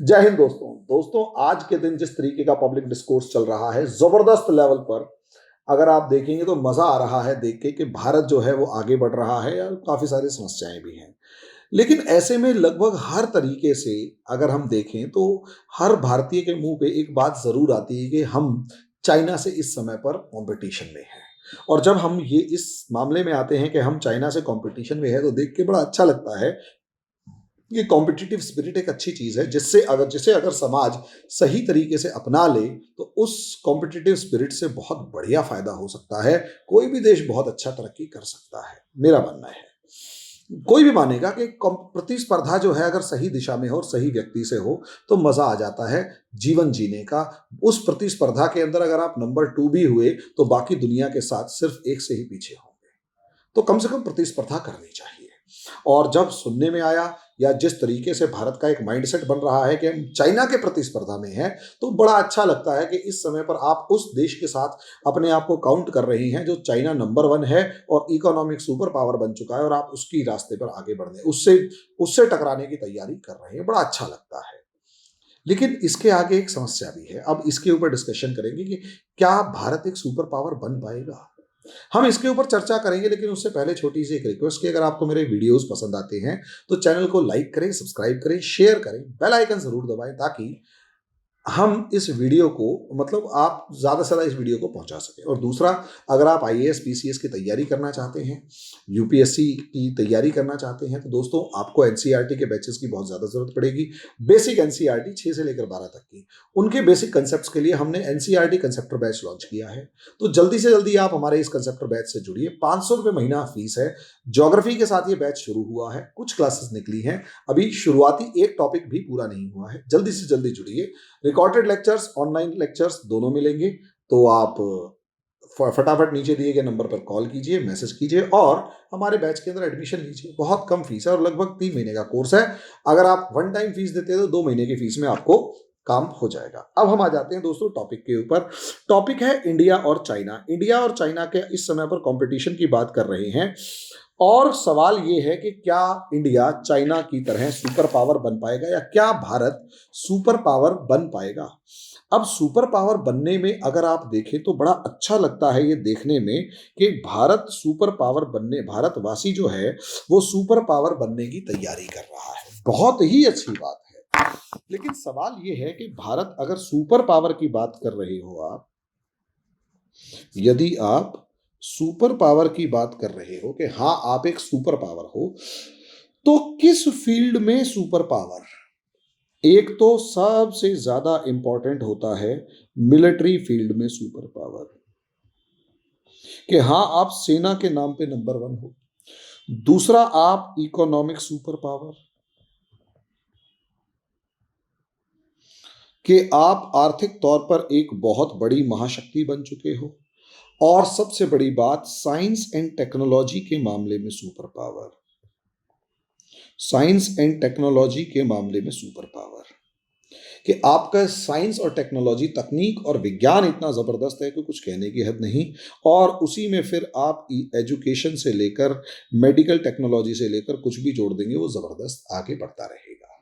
जय हिंद दोस्तों। आज के दिन जिस तरीके का पब्लिक डिस्कोर्स चल रहा है जबरदस्त लेवल पर, अगर आप देखेंगे तो मजा आ रहा है देख के कि भारत जो है वो आगे बढ़ रहा है और काफी सारी समस्याएं भी हैं। लेकिन ऐसे में लगभग हर तरीके से अगर हम देखें तो हर भारतीय के मुंह पे एक बात जरूर आती है कि हम चाइना से इस समय पर कंपटीशन में हैं। और जब हम ये इस मामले में आते हैं कि हम चाइना से कंपटीशन में है तो देख के बड़ा अच्छा लगता है। ये कॉम्पिटिटिव स्पिरिट एक अच्छी चीज है जिसे अगर समाज सही तरीके से अपना ले तो उस कॉम्पिटिटिव स्पिरिट से बहुत बढ़िया फायदा हो सकता है। कोई भी देश बहुत अच्छा तरक्की कर सकता है, मेरा मानना है। कोई भी मानेगा कि प्रतिस्पर्धा जो है अगर सही दिशा में हो और सही व्यक्ति से हो तो मजा आ जाता है जीवन जीने का। उस प्रतिस्पर्धा के अंदर अगर आप नंबर 2 भी हुए तो बाकी दुनिया के साथ सिर्फ एक से ही पीछे होंगे। तो कम से कम प्रतिस्पर्धा करनी चाहिए। और जब सुनने में आया या जिस तरीके से भारत का एक माइंडसेट बन रहा है कि हम चाइना के प्रतिस्पर्धा में हैं, तो बड़ा अच्छा लगता है कि इस समय पर आप उस देश के साथ अपने आप को काउंट कर रही हैं जो चाइना नंबर 1 है और इकोनॉमिक सुपर पावर बन चुका है, और आप उसकी रास्ते पर आगे बढ़ने उससे उससे टकराने की तैयारी कर रहे हैं। बड़ा अच्छा लगता है। लेकिन इसके आगे एक समस्या भी है। अब इसके ऊपर डिस्कशन करेंगे कि क्या भारत एक सुपर पावर बन पाएगा। हम इसके ऊपर चर्चा करेंगे, लेकिन उससे पहले छोटी सी एक रिक्वेस्ट कि अगर आपको मेरे वीडियोस पसंद आते हैं तो चैनल को लाइक करें, सब्सक्राइब करें, शेयर करें, बेल आइकन जरूर दबाएं ताकि हम इस वीडियो को मतलब आप ज़्यादा से ज़्यादा इस वीडियो को पहुंचा सकें। और दूसरा, अगर आप आईएएस पीसीएस की तैयारी करना चाहते हैं, यूपीएससी की तैयारी करना चाहते हैं, तो दोस्तों आपको एनसीईआरटी के बैचेस की बहुत ज़्यादा ज़रूरत पड़ेगी। बेसिक एनसीईआरटी 6 से लेकर 12 तक की, उनके बेसिक कंसेप्ट के लिए हमने एनसीईआरटी कंसेप्टर बैच लॉन्च किया है। तो जल्दी से जल्दी आप हमारे इस कंसेप्टर बैच से जुड़िए। 500 रुपये महीना फीस है। ज्योग्राफी के साथ ये बैच शुरू हुआ है, कुछ क्लासेस निकली हैं, अभी शुरुआती एक टॉपिक भी पूरा नहीं हुआ है। जल्दी से जल्दी जुड़िए। रिकॉर्डेड लेक्चर्स, ऑनलाइन लेक्चर्स दोनों मिलेंगे। तो आप फटाफट नीचे दिए गए नंबर पर कॉल कीजिए, मैसेज कीजिए और हमारे बैच के अंदर एडमिशन लीजिए। बहुत कम फीस है और लगभग 3 महीने का कोर्स है। अगर आप वन टाइम फीस देते हैं तो 2 महीने की फीस में आपको काम हो जाएगा। अब हम आ जाते हैं दोस्तों टॉपिक के ऊपर। टॉपिक है इंडिया और चाइना। इंडिया और चाइना के इस समय पर कंपटीशन की बात कर रहे हैं और सवाल ये है कि क्या इंडिया चाइना की तरह सुपर पावर बन पाएगा या क्या भारत सुपर पावर बन पाएगा। अब सुपर पावर बनने में अगर आप देखें तो बड़ा अच्छा लगता है ये देखने में कि भारत सुपर पावर बनने, भारतवासी जो है वो सुपर पावर बनने की तैयारी कर रहा है। बहुत ही अच्छी बात है। लेकिन सवाल ये है कि भारत अगर सुपर पावर की बात कर रहे हो आप, यदि आप सुपर पावर की बात कर रहे हो कि हाँ आप एक सुपर पावर हो, तो किस फील्ड में सुपर पावर। एक तो सबसे ज्यादा इंपॉर्टेंट होता है मिलिट्री फील्ड में सुपर पावर, कि हाँ आप सेना के नाम पे नंबर 1 हो। दूसरा, आप इकोनॉमिक सुपर पावर, कि आप आर्थिक तौर पर एक बहुत बड़ी महाशक्ति बन चुके हो। और सबसे बड़ी बात, साइंस एंड टेक्नोलॉजी के मामले में super power, science and technology के मामले में सुपर पावर, कि आपका साइंस और टेक्नोलॉजी, तकनीक और विज्ञान इतना जबरदस्त है कि कुछ कहने की हद नहीं। और उसी में फिर आप एजुकेशन से लेकर मेडिकल टेक्नोलॉजी से लेकर कुछ भी जोड़ देंगे वो जबरदस्त आगे बढ़ता रहेगा।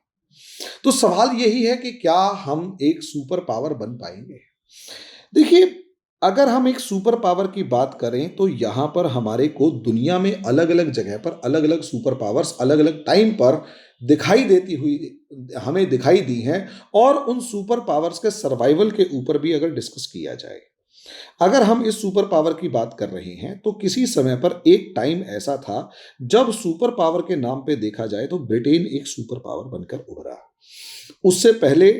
तो सवाल यही है कि क्या हम एक सुपर पावर बन पाएंगे। देखिए, अगर हम एक सुपर पावर की बात करें तो यहां पर हमारे को दुनिया में अलग अलग जगह पर अलग अलग सुपर पावर्स अलग अलग टाइम पर दिखाई देती हुई हमें दिखाई दी हैं। और उन सुपर पावर्स के सर्वाइवल के ऊपर भी अगर डिस्कस किया जाए, अगर हम इस सुपर पावर की बात कर रहे हैं तो किसी समय पर एक टाइम ऐसा था जब सुपर पावर के नाम पे देखा जाए तो ब्रिटेन एक सुपर पावर बनकर उभरा। उससे पहले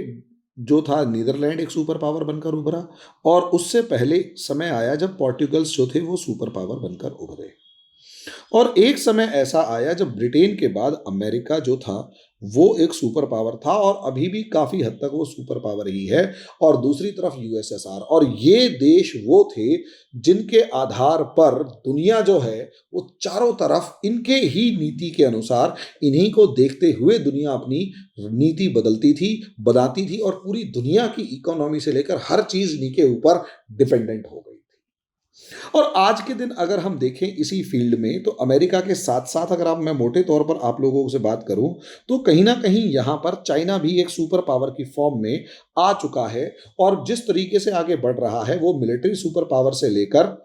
जो था नीदरलैंड एक सुपर पावर बनकर उभरा। और उससे पहले समय आया जब पोर्टुगल्स जो थे वो सुपर पावर बनकर उभरे। और एक समय ऐसा आया जब ब्रिटेन के बाद अमेरिका जो था वो एक सुपर पावर था और अभी भी काफी हद तक वो सुपर पावर ही है। और दूसरी तरफ यूएसएसआर, और ये देश वो थे जिनके आधार पर दुनिया जो है वो चारों तरफ इनके ही नीति के अनुसार, इन्हीं को देखते हुए दुनिया अपनी नीति बदलती थी, बनाती थी और पूरी दुनिया की इकोनॉमी से लेकर हर चीज इन्हीं के ऊपर डिपेंडेंट हो गई थी। और आज के दिन अगर हम देखें इसी फील्ड में, तो अमेरिका के साथ साथ अगर आप मैं मोटे तौर पर आप लोगों से बात करूं, तो कहीं ना कहीं यहां पर चाइना भी एक सुपर पावर की फॉर्म में आ चुका है। और जिस तरीके से आगे बढ़ रहा है वो मिलिट्री सुपर पावर से लेकर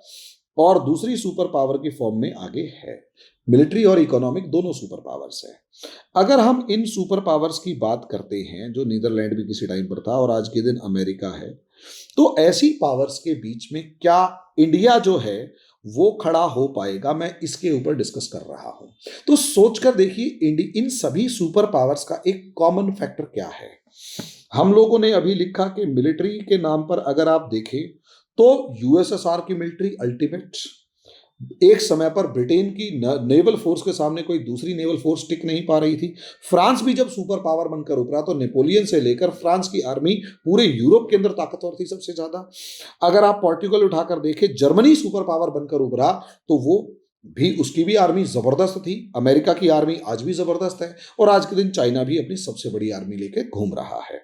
और दूसरी सुपर पावर की फॉर्म में आगे है। मिलिट्री और इकोनॉमिक दोनों सुपर पावर्स है। अगर हम इन सुपर पावर्स की बात करते हैं, जो नीदरलैंड भी किसी टाइम पर था और आज के दिन अमेरिका है, तो ऐसी पावर्स के बीच में क्या इंडिया जो है वो खड़ा हो पाएगा, मैं इसके ऊपर डिस्कस कर रहा हूं। तो सोचकर देखिए इन सभी सुपर पावर्स का एक कॉमन फैक्टर क्या है। हम लोगों ने अभी लिखा कि मिलिट्री के नाम पर अगर आप देखें तो यूएसएसआर की मिलिट्री अल्टीमेट, एक समय पर ब्रिटेन की नेवल फोर्स के सामने कोई दूसरी नेवल फोर्स टिक नहीं पा रही थी। फ्रांस भी जब सुपर पावर बनकर उभरा तो नेपोलियन से लेकर फ्रांस की आर्मी पूरे यूरोप के अंदर ताकतवर थी सबसे ज्यादा। अगर आप पोर्टुगल उठाकर देखें, जर्मनी सुपर पावर बनकर उभरा तो वो भी, उसकी भी आर्मी जबरदस्त थी। अमेरिका की आर्मी आज भी जबरदस्त है और आज के दिन चाइना भी अपनी सबसे बड़ी आर्मी लेकर घूम रहा है।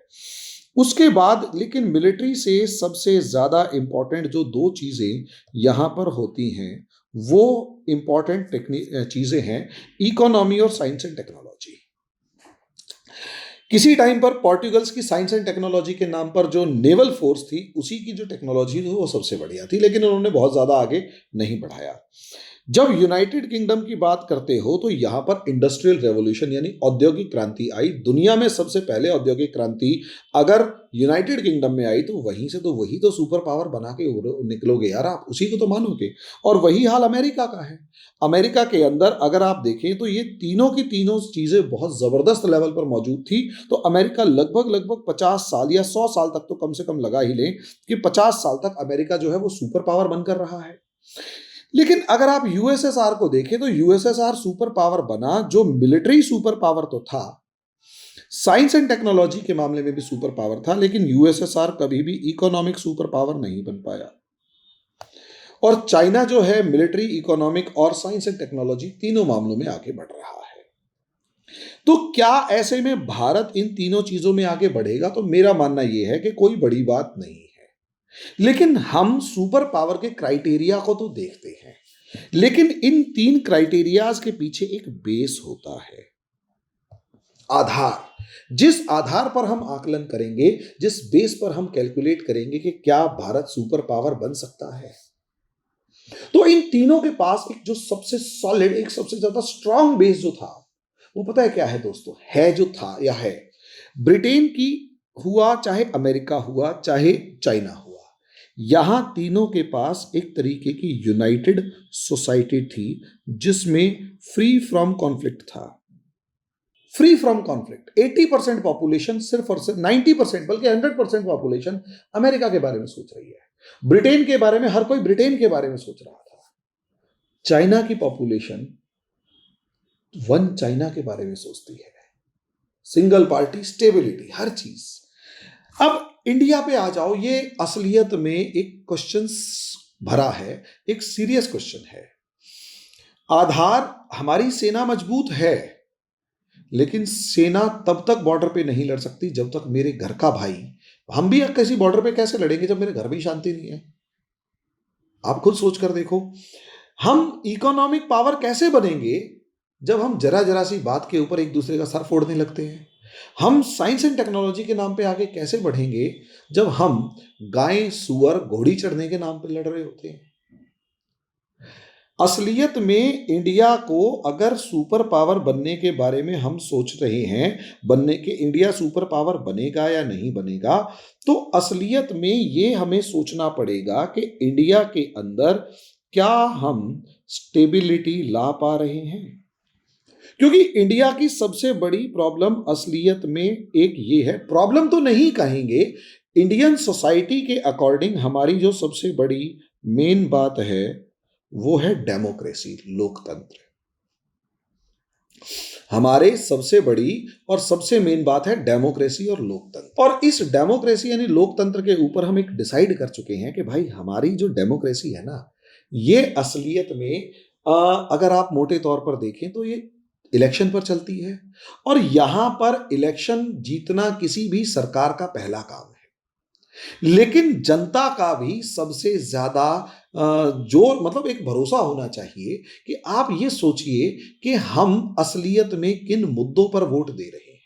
उसके बाद लेकिन मिलिट्री से सबसे ज्यादा इंपॉर्टेंट जो दो चीजें यहां पर होती हैं वो इंपॉर्टेंट चीजें हैं, इकोनॉमी और साइंस एंड टेक्नोलॉजी। किसी टाइम पर पोर्टुगल्स की साइंस एंड टेक्नोलॉजी के नाम पर जो नेवल फोर्स थी उसी की जो टेक्नोलॉजी थी वो सबसे बढ़िया थी, लेकिन उन्होंने बहुत ज्यादा आगे नहीं बढ़ाया। जब यूनाइटेड किंगडम की बात करते हो तो यहां पर इंडस्ट्रियल रेवोल्यूशन यानी औद्योगिक क्रांति आई। दुनिया में सबसे पहले औद्योगिक क्रांति अगर यूनाइटेड किंगडम में आई तो वहीं से, तो वही तो सुपर पावर बना के निकलोगे यार, आप उसी को तो मानोगे। और वही हाल अमेरिका का है। अमेरिका के अंदर अगर आप देखें तो ये तीनों की तीनों चीजें बहुत जबरदस्त लेवल पर मौजूद थी। तो अमेरिका लगभग लगभग 50 साल या 100 साल तक तो कम से कम लगा ही लें कि 50 साल तक अमेरिका जो है वो सुपर पावर बनकर रहा है। लेकिन अगर आप यूएसएसआर को देखें तो यूएसएसआर सुपर पावर बना, जो मिलिट्री सुपर पावर तो था, साइंस एंड टेक्नोलॉजी के मामले में भी सुपर पावर था, लेकिन यूएसएसआर कभी भी इकोनॉमिक सुपर पावर नहीं बन पाया। और चाइना जो है मिलिट्री, इकोनॉमिक और साइंस एंड टेक्नोलॉजी तीनों मामलों में आगे बढ़ रहा है। तो क्या ऐसे में भारत इन तीनों चीजों में आगे बढ़ेगा? तो मेरा मानना यह है कि कोई बड़ी बात नहीं है। लेकिन हम सुपर पावर के क्राइटेरिया को तो देखते हैं, लेकिन इन तीन क्राइटेरियाज के पीछे एक बेस होता है, आधार। जिस आधार पर हम आकलन करेंगे, जिस बेस पर हम कैलकुलेट करेंगे कि क्या भारत सुपर पावर बन सकता है, तो इन तीनों के पास एक जो सबसे सॉलिड, एक सबसे ज्यादा स्ट्रांग बेस जो था वो पता है क्या है दोस्तों? है जो था या है, ब्रिटेन की हुआ, चाहे अमेरिका हुआ, चाहे चाइना हुआ, यहां तीनों के पास एक तरीके की यूनाइटेड सोसाइटी थी जिसमें फ्री फ्रॉम कॉन्फ्लिक्ट था। फ्री फ्रॉम कॉन्फ्लिक्ट 80% पॉपुलेशन, सिर्फ और सिर्फ 90% बल्कि 100% पॉपुलेशन अमेरिका के बारे में सोच रही है। ब्रिटेन के बारे में हर कोई ब्रिटेन के बारे में सोच रहा था। चाइना की पॉपुलेशन वन चाइना के बारे में सोचती है। सिंगल पार्टी स्टेबिलिटी, हर चीज। अब इंडिया पे आ जाओ, ये असलियत में एक क्वेश्चन भरा है, एक सीरियस क्वेश्चन है। आधार, हमारी सेना मजबूत है, लेकिन सेना तब तक बॉर्डर पे नहीं लड़ सकती जब तक मेरे घर का भाई, हम भी किसी बॉर्डर पे कैसे लड़ेंगे जब मेरे घर में शांति नहीं है? आप खुद सोच कर देखो। हम इकोनॉमिक पावर कैसे बनेंगे जब हम जरा जरा सी बात के ऊपर एक दूसरे का सर फोड़ने लगते हैं? हम साइंस एंड टेक्नोलॉजी के नाम पे आगे कैसे बढ़ेंगे जब हम गाय, सुअर, घोड़ी चढ़ने के नाम पे लड़ रहे होते हैं? असलियत में इंडिया को अगर सुपर पावर बनने के बारे में हम सोच रहे हैं, बनने के इंडिया सुपर पावर बनेगा या नहीं बनेगा, तो असलियत में ये हमें सोचना पड़ेगा कि इंडिया के अंदर क्या हम स्टेबिलिटी ला पा रहे हैं। क्योंकि इंडिया की सबसे बड़ी प्रॉब्लम असलियत में एक ये है, प्रॉब्लम तो नहीं कहेंगे, इंडियन सोसाइटी के अकॉर्डिंग हमारी जो सबसे बड़ी मेन बात है वो है डेमोक्रेसी, लोकतंत्र। हमारे सबसे बड़ी और सबसे मेन बात है डेमोक्रेसी और लोकतंत्र। और इस डेमोक्रेसी यानी लोकतंत्र के ऊपर हम एक डिसाइड कर चुके हैं कि भाई हमारी जो डेमोक्रेसी है ना, ये असलियत में अगर आप मोटे तौर पर देखें तो ये इलेक्शन पर चलती है। और यहां पर इलेक्शन जीतना किसी भी सरकार का पहला काम है। लेकिन जनता का भी सबसे ज्यादा जो मतलब एक भरोसा होना चाहिए कि आप ये सोचिए कि हम असलियत में किन मुद्दों पर वोट दे रहे हैं।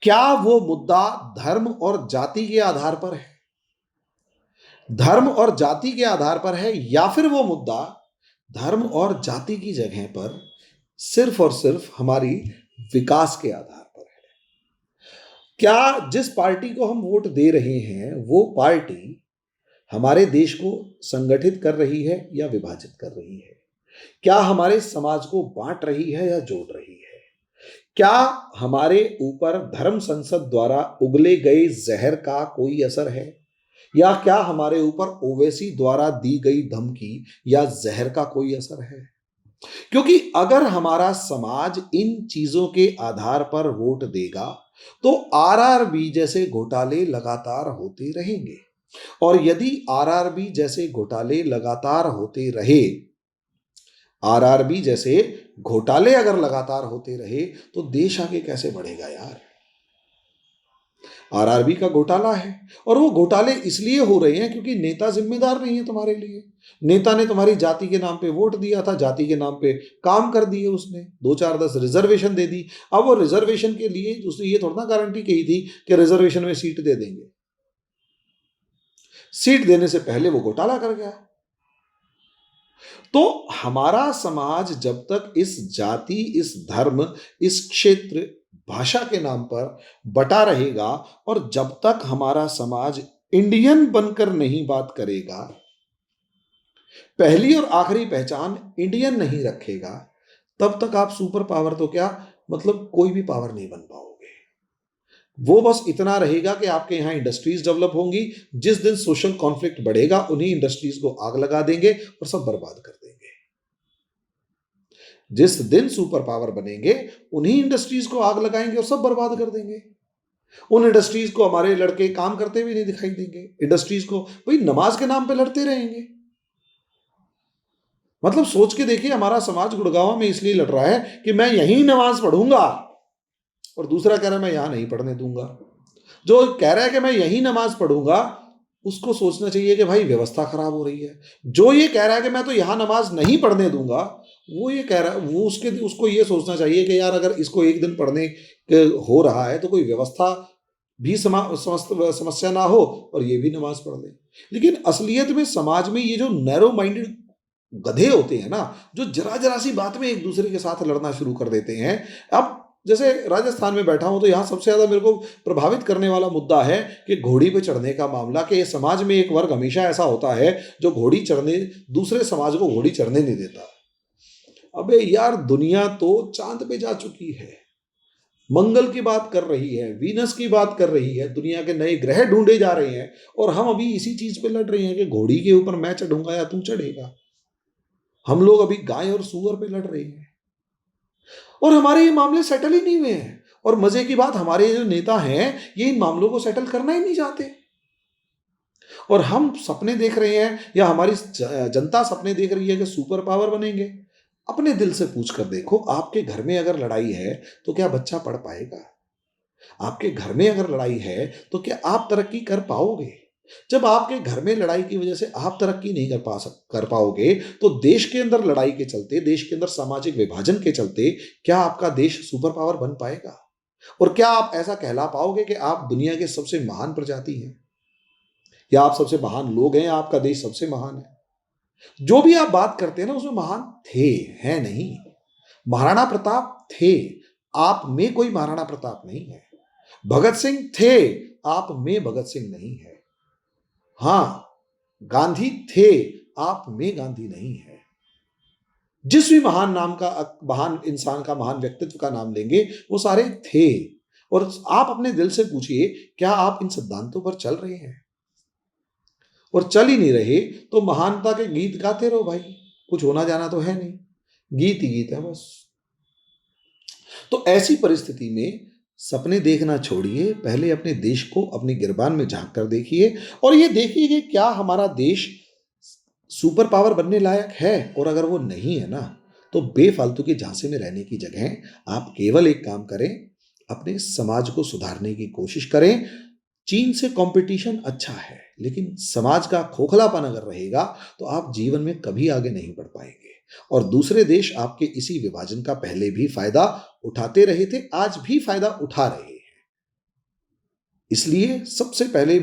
क्या वो मुद्दा धर्म और जाति के आधार पर है, धर्म और जाति के आधार पर है, या फिर वो मुद्दा धर्म और जाति की जगह पर सिर्फ और सिर्फ हमारी विकास के आधार पर है। क्या जिस पार्टी को हम वोट दे रहे हैं वो पार्टी हमारे देश को संगठित कर रही है या विभाजित कर रही है? क्या हमारे समाज को बांट रही है या जोड़ रही है? क्या हमारे ऊपर धर्म संसद द्वारा उगले गए जहर का कोई असर है, या क्या हमारे ऊपर ओवैसी द्वारा दी गई धमकी या जहर का कोई असर है? क्योंकि अगर हमारा समाज इन चीजों के आधार पर वोट देगा तो आरआरबी जैसे घोटाले लगातार होते रहेंगे, और यदि आरआरबी जैसे घोटाले लगातार होते रहे, आरआरबी जैसे घोटाले अगर लगातार होते रहे तो देश आगे कैसे बढ़ेगा यार? आरआरबी का घोटाला है, और वो घोटाले इसलिए हो रहे हैं क्योंकि नेता जिम्मेदार नहीं है तुम्हारे लिए। नेता ने तुम्हारी जाति के नाम पे वोट दिया था, जाति के नाम पे काम कर दिए, उसने 2 4 10 रिजर्वेशन दे दी। अब वो रिजर्वेशन के लिए उसने ये थोड़ा ना गारंटी कही थी कि रिजर्वेशन में सीट दे देंगे, सीट देने से पहले वो घोटाला कर गया। तो हमारा समाज जब तक इस जाति, इस धर्म, इस क्षेत्र, भाषा के नाम पर बटा रहेगा, और जब तक हमारा समाज इंडियन बनकर नहीं बात करेगा, पहली और आखिरी पहचान इंडियन नहीं रखेगा, तब तक आप सुपर पावर तो क्या, मतलब कोई भी पावर नहीं बन पाओगे। वो बस इतना रहेगा कि आपके यहां इंडस्ट्रीज डेवलप होंगी, जिस दिन सोशल कॉन्फ्लिक्ट बढ़ेगा उन्हीं इंडस्ट्रीज को आग लगा देंगे और सब बर्बाद कर देंगे। जिस दिन सुपर पावर बनेंगे उन्हीं इंडस्ट्रीज को आग लगाएंगे और सब बर्बाद कर देंगे। उन इंडस्ट्रीज को हमारे लड़के काम करते हुए नहीं दिखाई देंगे, इंडस्ट्रीज को भाई नमाज के नाम पे लड़ते रहेंगे। मतलब सोच के देखिए, हमारा समाज गुड़गांव में इसलिए लड़ रहा है कि मैं यहीं नमाज पढ़ूंगा, और दूसरा कह रहा है मैं यहां नहीं पढ़ने दूंगा। जो कह रहा है कि मैं यहीं नमाज पढ़ूंगा, उसको सोचना चाहिए कि भाई व्यवस्था खराब हो रही है। जो ये कह रहा है कि मैं तो यहां नमाज नहीं पढ़ने दूंगा, वो ये कह रहा है, वो उसको ये सोचना चाहिए कि यार अगर इसको एक दिन पढ़ने हो रहा है तो कोई व्यवस्था भी समस्या ना हो और ये भी नमाज पढ़ ले। लेकिन असलियत में समाज में ये जो नैरो माइंडेड गधे होते हैं ना, जो जरा जरा सी बात में एक दूसरे के साथ लड़ना शुरू कर देते हैं। अब जैसे राजस्थान में बैठा हूं तो यहाँ सबसे ज्यादा मेरे को प्रभावित करने वाला मुद्दा है कि घोड़ी पे चढ़ने का मामला, कि समाज में एक वर्ग हमेशा ऐसा होता है जो घोड़ी चढ़ने, दूसरे समाज को घोड़ी चढ़ने नहीं देता। अबे यार, दुनिया तो चांद पे जा चुकी है, मंगल की बात कर रही है, वीनस की बात कर रही है, दुनिया के नए ग्रह ढूंढे जा रहे हैं, और हम अभी इसी चीज पे लड़ रहे हैं कि घोड़ी के ऊपर मैं चढ़ूंगा या तू चढ़ेगा। हम लोग अभी गाय और सूअर पे लड़ रहे हैं, और हमारे ये मामले सेटल ही नहीं हुए हैं। और मजे की बात, हमारे जो नेता हैं ये इन मामलों को सेटल करना ही नहीं चाहते, और हम सपने देख रहे हैं, या हमारी जनता सपने देख रही है कि सुपर पावर बनेंगे। अपने दिल से पूछ कर देखो, आपके घर में अगर लड़ाई है तो क्या बच्चा पढ़ पाएगा? आपके घर में अगर लड़ाई है तो क्या आप तरक्की कर पाओगे? जब आपके घर में लड़ाई की वजह से आप तरक्की नहीं कर पाओगे, तो देश के अंदर लड़ाई के चलते, देश के अंदर सामाजिक विभाजन के चलते क्या आपका देश सुपर पावर बन पाएगा? और क्या आप ऐसा कहला पाओगे कि आप दुनिया के सबसे महान प्रजाति हैं, या आप सबसे महान लोग हैं, या आपका देश सबसे महान है? जो भी आप बात करते हैं ना, उसमें महान थे, हैं नहीं। महाराणा प्रताप थे, आप में कोई महाराणा प्रताप नहीं है। भगत सिंह थे, आप में भगत सिंह नहीं है। हां, गांधी थे, आप में गांधी नहीं है। जिस भी महान नाम का, महान इंसान का, महान व्यक्तित्व का नाम लेंगे, वो सारे थे। और आप अपने दिल से पूछिए, क्या आप इन सिद्धांतों पर चल रहे हैं? और चल ही नहीं रहे तो महानता के गीत गाते रहो भाई, कुछ होना जाना तो है नहीं, गीत ही गीत है बस। तो ऐसी परिस्थिति में सपने देखना छोड़िए, पहले अपने देश को अपनी गिरबान में झांक कर देखिए, और ये देखिए कि क्या हमारा देश सुपर पावर बनने लायक है। और अगर वो नहीं है ना, तो बेफालतू के झांसे में रहने की जगह आप केवल एक काम करें, अपने समाज को सुधारने की कोशिश करें। चीन से कंपटीशन अच्छा है, लेकिन समाज का खोखलापन अगर रहेगा तो आप जीवन में कभी आगे नहीं बढ़ पाएंगे। और दूसरे देश आपके इसी विभाजन का पहले भी फायदा उठाते रहे थे, आज भी फायदा उठा रहे हैं। इसलिए सबसे पहले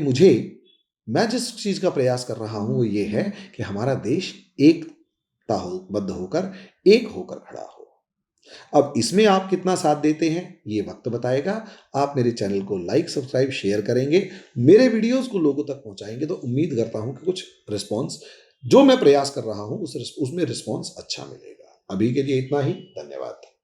मैं जिस चीज का प्रयास कर रहा हूं वो ये है कि हमारा देश एकता हो, बद्ध होकर, एक होकर खड़ा हो। अब इसमें आप कितना साथ देते हैं ये वक्त बताएगा। आप मेरे चैनल को लाइक, सब्सक्राइब, शेयर करेंगे, मेरे वीडियोस को लोगों तक पहुंचाएंगे, तो उम्मीद करता हूं कि कुछ रिस्पॉन्स जो मैं प्रयास कर रहा हूं उसमें रिस्पॉन्स अच्छा मिलेगा। अभी के लिए इतना ही। धन्यवाद।